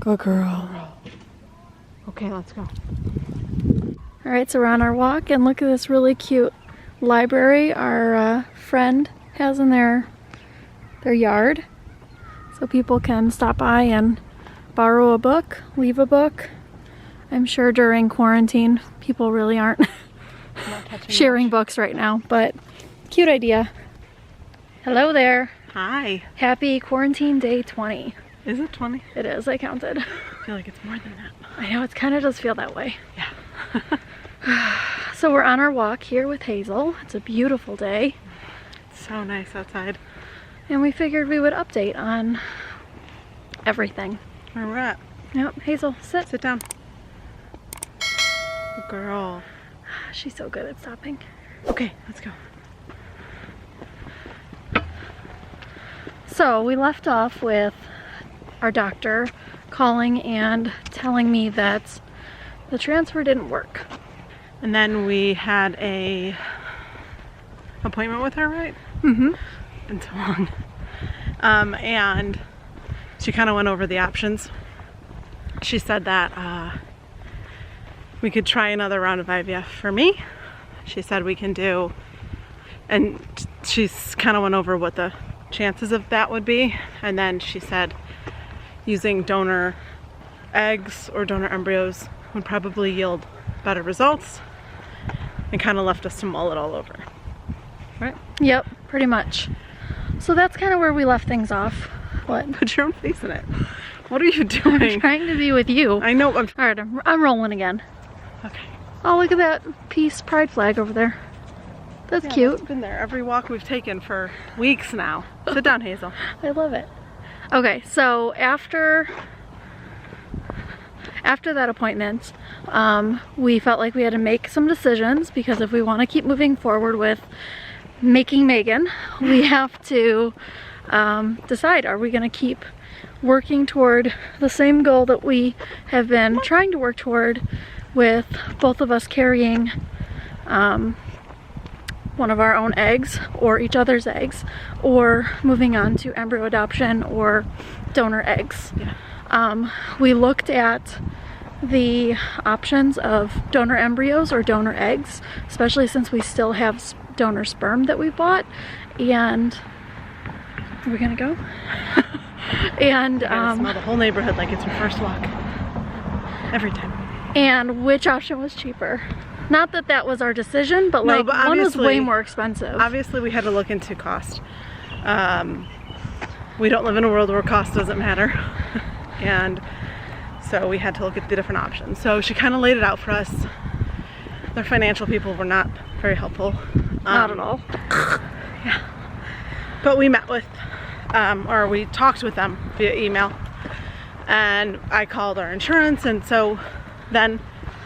Good girl. Okay, let's go. All right, so we're on our walk, and look at this really cute library our friend has in their yard. So people can stop by and borrow a book, leave a book. I'm sure during quarantine, people really aren't sharing books right now, but cute idea. Hello there. Hi. Happy quarantine day 20. Is it 20? It is, I counted. I feel like it's more than that. I know, it kind of does feel that way. Yeah. So we're on our walk here with Hazel. It's a beautiful day. It's so nice outside. And we figured we would update on everything. Where we're at. Yep, Hazel, sit. Sit down. Good girl. She's so good at stopping. Okay, let's go. So we left off with our doctor calling and telling me that the transfer didn't work. And then we had a appointment with her, right? Mm-hmm. Been so long. And she kind of went over the options. She said that we could try another round of IVF for me. She said we can do, and she's kind of went over what the chances of that would be. And then she said using donor eggs or donor embryos would probably yield better results, and kind of left us to mull it all over. Right? Yep, pretty much. So that's kind of where we left things off. What? Put your own face in it. What are you doing? I'm trying to be with you. I know. All right, I'm rolling again. Okay. Oh, look at that peace pride flag over there. That's cute. It's been there every walk we've taken for weeks now. Sit down, Hazel. I love it. Okay, so after that appointment, we felt like we had to make some decisions, because if we want to keep moving forward with making Maygan, we have to decide, are we going to keep working toward the same goal that we have been trying to work toward, with both of us carrying one of our own eggs or each other's eggs, or moving on to embryo adoption or donor eggs. Yeah. We looked at the options of donor embryos or donor eggs, especially since we still have donor sperm that we bought. And are we gonna go? And smell the whole neighborhood like it's your first walk. Every time. And which option was cheaper? Not that that was our decision, but like, one was way more expensive. Obviously we had to look into cost. We don't live in a world where cost doesn't matter. And so we had to look at the different options. So she kind of laid it out for us. Their financial people were not very helpful. Not at all. Yeah. But we met with, or we talked with them via email. And I called our insurance, and so then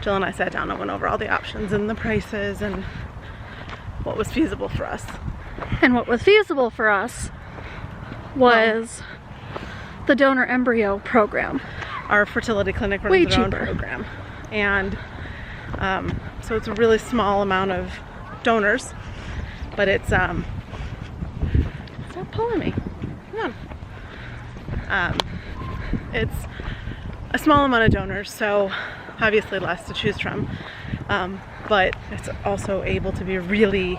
Jill and I sat down and went over all the options and the prices and what was feasible for us. And what was feasible for us was the donor embryo program. Our fertility clinic runs Way their own cheaper. program. And so it's a really small amount of donors, but it's, stop pulling me, come on. It's a small amount of donors, so obviously less to choose from, but it's also able to be really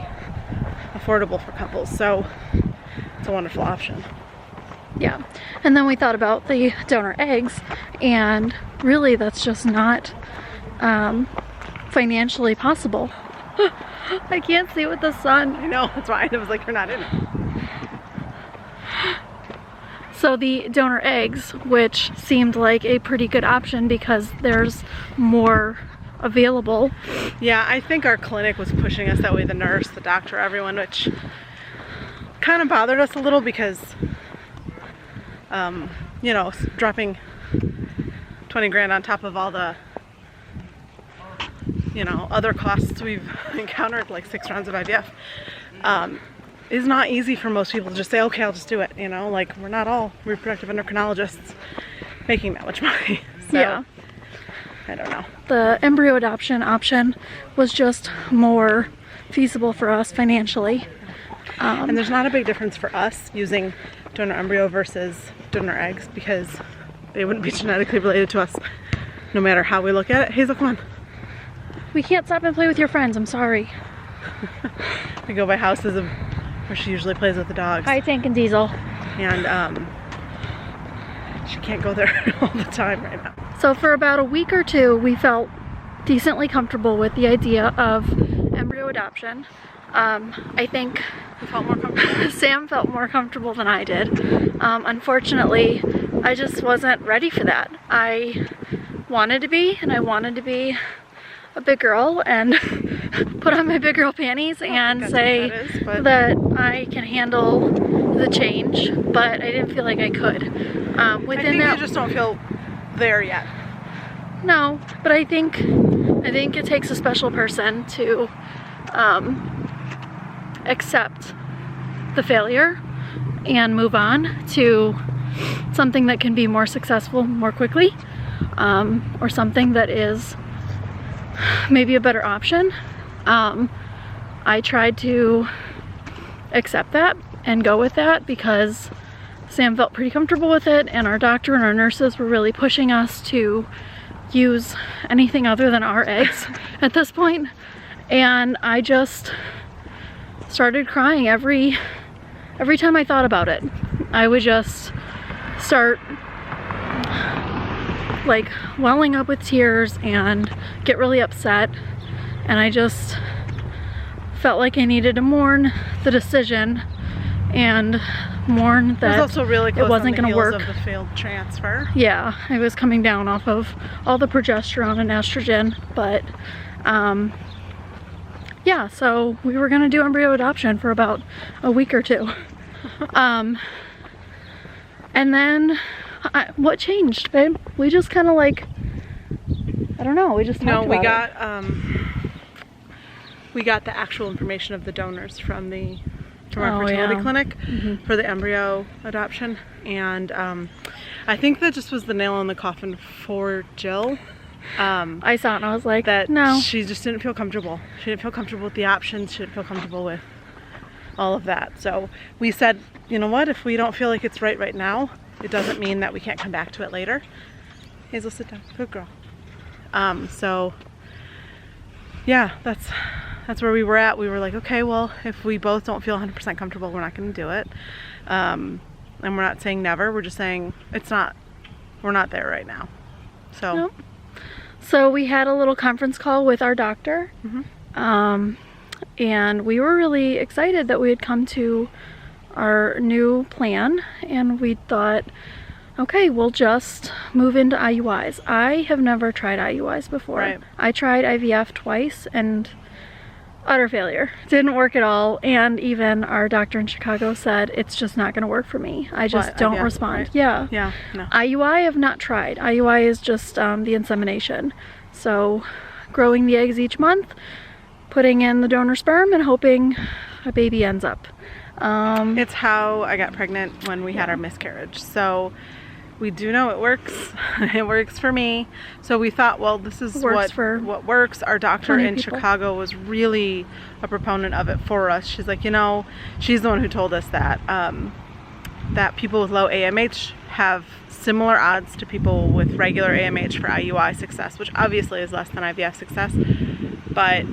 affordable for couples, so it's a wonderful option. Yeah, and then we thought about the donor eggs, and really that's just not financially possible. I can't see with the sun. I know, that's why I was like, you're not in it. So the donor eggs, which seemed like a pretty good option because there's more available. Yeah, I think our clinic was pushing us that way, the nurse, the doctor, everyone, which kind of bothered us a little because, you know, dropping 20 grand on top of all the, you know, other costs we've encountered, like 6 rounds of IVF, is not easy for most people to just say, okay, I'll just do it, you know, like we're not all reproductive endocrinologists making that much money. So, yeah. I don't know. The embryo adoption option was just more feasible for us financially. And there's not a big difference for us using donor embryo versus donor eggs, because they wouldn't be genetically related to us no matter how we look at it. Hazel, come on. We can't stop and play with your friends, I'm sorry. We go by houses where she usually plays with the dogs. Hi, Tank and Diesel. And she can't go there all the time right now. So for about a week or two, we felt decently comfortable with the idea of embryo adoption. I think You felt more comfortable? Sam felt more comfortable than I did. Unfortunately, I just wasn't ready for that. I wanted to be, and I wanted to be a big girl and put on my big girl panties and say that I can handle the change, but I didn't feel like I could. I think you just don't feel there yet. No, but I think it takes a special person to accept the failure and move on to something that can be more successful more quickly, or something that is maybe a better option. I tried to accept that and go with that because Sam felt pretty comfortable with it, and our doctor and our nurses were really pushing us to use anything other than our eggs at this point. And I just started crying every time I thought about it. I would just start like welling up with tears and get really upset, and I just felt like I needed to mourn the decision and mourn that it was also really close it wasn't going to work. Of the failed transfer. Yeah, I was coming down off of all the progesterone and estrogen, but yeah, so we were going to do embryo adoption for about a week or two. And then what changed, babe? We just kind of like, I don't know, we just talked about we got the actual information of the donors from our fertility clinic for the embryo adoption, and I think that just was the nail in the coffin for Jill. I saw it and I was like, that no. She just didn't feel comfortable. She didn't feel comfortable with the options. She didn't feel comfortable with all of that. So we said, you know what, if we don't feel like it's right now, it doesn't mean that we can't come back to it later. Hazel, sit down. Good girl. So yeah, that's where we were at. We were like, okay, well, if we both don't feel 100% comfortable, we're not going to do it. And we're not saying never. We're just saying we're not there right now. So. Nope. So we had a little conference call with our doctor, and we were really excited that we had come to our new plan, and we thought, okay, we'll just move into IUIs. I have never tried IUIs before. Right. I tried IVF twice and utter failure. Didn't work at all, and even our doctor in Chicago said it's just not going to work for me. I just don't respond. Right? Yeah. Yeah. No. IUI I have not tried. IUI is just the insemination. So growing the eggs each month, putting in the donor sperm, and hoping a baby ends up. It's how I got pregnant when we had our miscarriage. So we do know it works. It works for me. So we thought, well, this is what works. Our doctor in Chicago was really a proponent of it for us. She's like, you know, she's the one who told us that that people with low AMH have similar odds to people with regular AMH for IUI success, which obviously is less than IVF success. But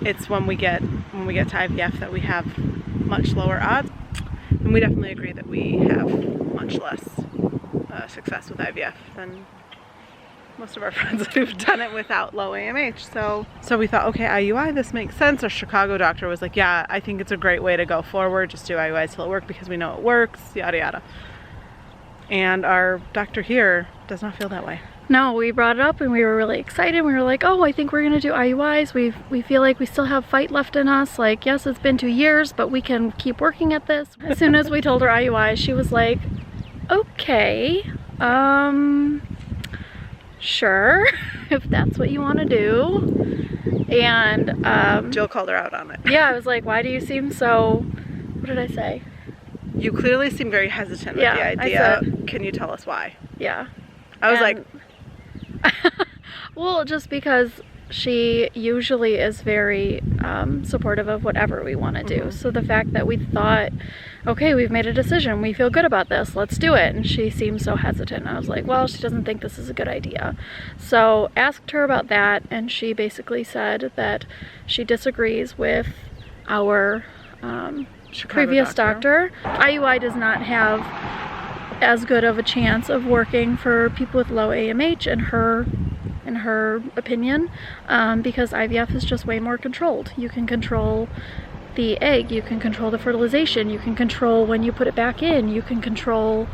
it's when we get to IVF that we have much lower odds. And we definitely agree that we have much less success with IVF than most of our friends who've done it without low AMH. So we thought, okay, IUI, this makes sense. Our Chicago doctor was like, yeah, I think it's a great way to go forward. Just do IUIs till it works because we know it works, yada yada. And our doctor here does not feel that way. No, we brought it up and we were really excited. We were like, oh, I think we're gonna do IUIs. We feel like we still have fight left in us. Like, yes, it's been 2 years, but we can keep working at this. As soon as we told her IUIs, she was like, okay, sure, if that's what you want to do. And Jill called her out on it. yeah, I was like, why do you seem so, what did I say? You clearly seem very hesitant with the idea. Can you tell us why? Yeah. I was like, well, just because she usually is very supportive of whatever we want to do. So the fact that we thought, okay, we've made a decision, we feel good about this, let's do it, and she seemed so hesitant. I was like, well, she doesn't think this is a good idea. So asked her about that, and she basically said that she disagrees with our previous doctor. IUI does not have as good of a chance of working for people with low AMH in her opinion, because IVF is just way more controlled. You can control the egg, you can control the fertilization, you can control when you put it back in, you can control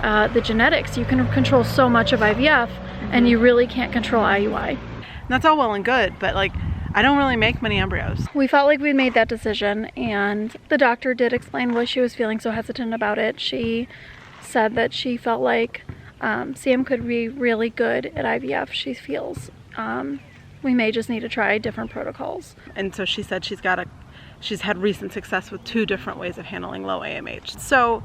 the genetics, you can control so much of IVF, and you really can't control IUI. And that's all well and good, but like, I don't really make many embryos. We felt like we'd made that decision, and the doctor did explain why she was feeling so hesitant about it. She said that she felt like Sam could be really good at IVF. She feels we may just need to try different protocols. And so she said she's had recent success with 2 different ways of handling low AMH. So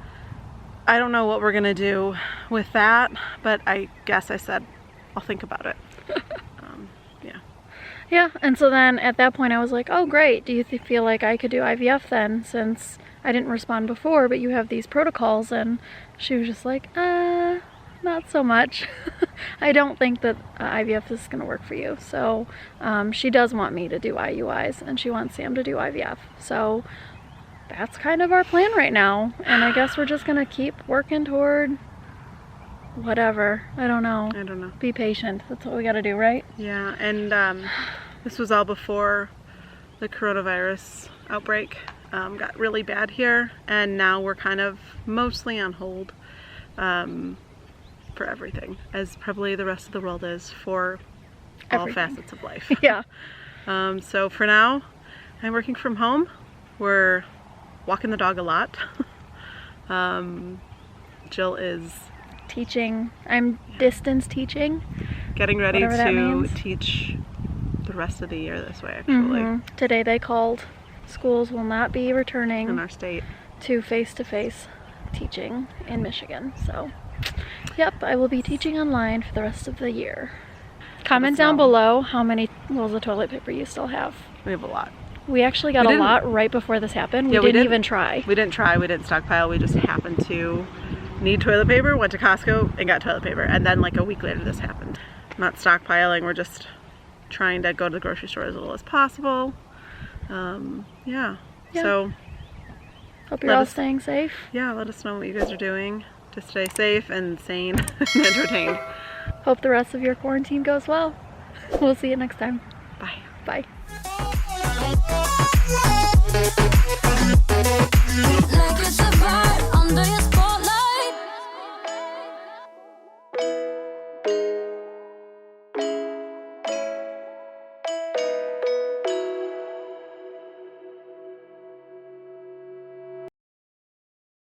I don't know what we're gonna do with that, but I guess I said I'll think about it. Yeah, and so then at that point I was like, oh great, do you feel like I could do IVF then, since I didn't respond before, but you have these protocols? And she was just like, not so much. I don't think that IVF is going to work for you. So she does want me to do IUIs, and she wants Sam to do IVF. So that's kind of our plan right now. And I guess we're just going to keep working toward whatever. I don't know. Be patient. That's what we got to do, right? Yeah, and this was all before the coronavirus outbreak got really bad here, and now we're kind of mostly on hold for everything, as probably the rest of the world is for all facets of life. Yeah. So for now, I'm working from home. We're walking the dog a lot. Jill is teaching. I'm distance teaching. Getting ready to teach the rest of the year this way, actually. Today they called. Schools will not be returning in our state to face-to-face teaching in Michigan. So, yep, I will be teaching online for the rest of the year. Comment down below how many rolls of toilet paper you still have. We have a lot. We actually got a lot right before this happened. We didn't even try. We didn't try. We didn't stockpile. We just happened to need toilet paper, went to Costco and got toilet paper. And then like a week later this happened. Not stockpiling. We're just trying to go to the grocery store as little as possible. Yeah. So hope you're all staying safe. Yeah, let us know what you guys are doing to stay safe and sane and entertained. Hope the rest of your quarantine goes well. We'll see you next time. Bye. Bye.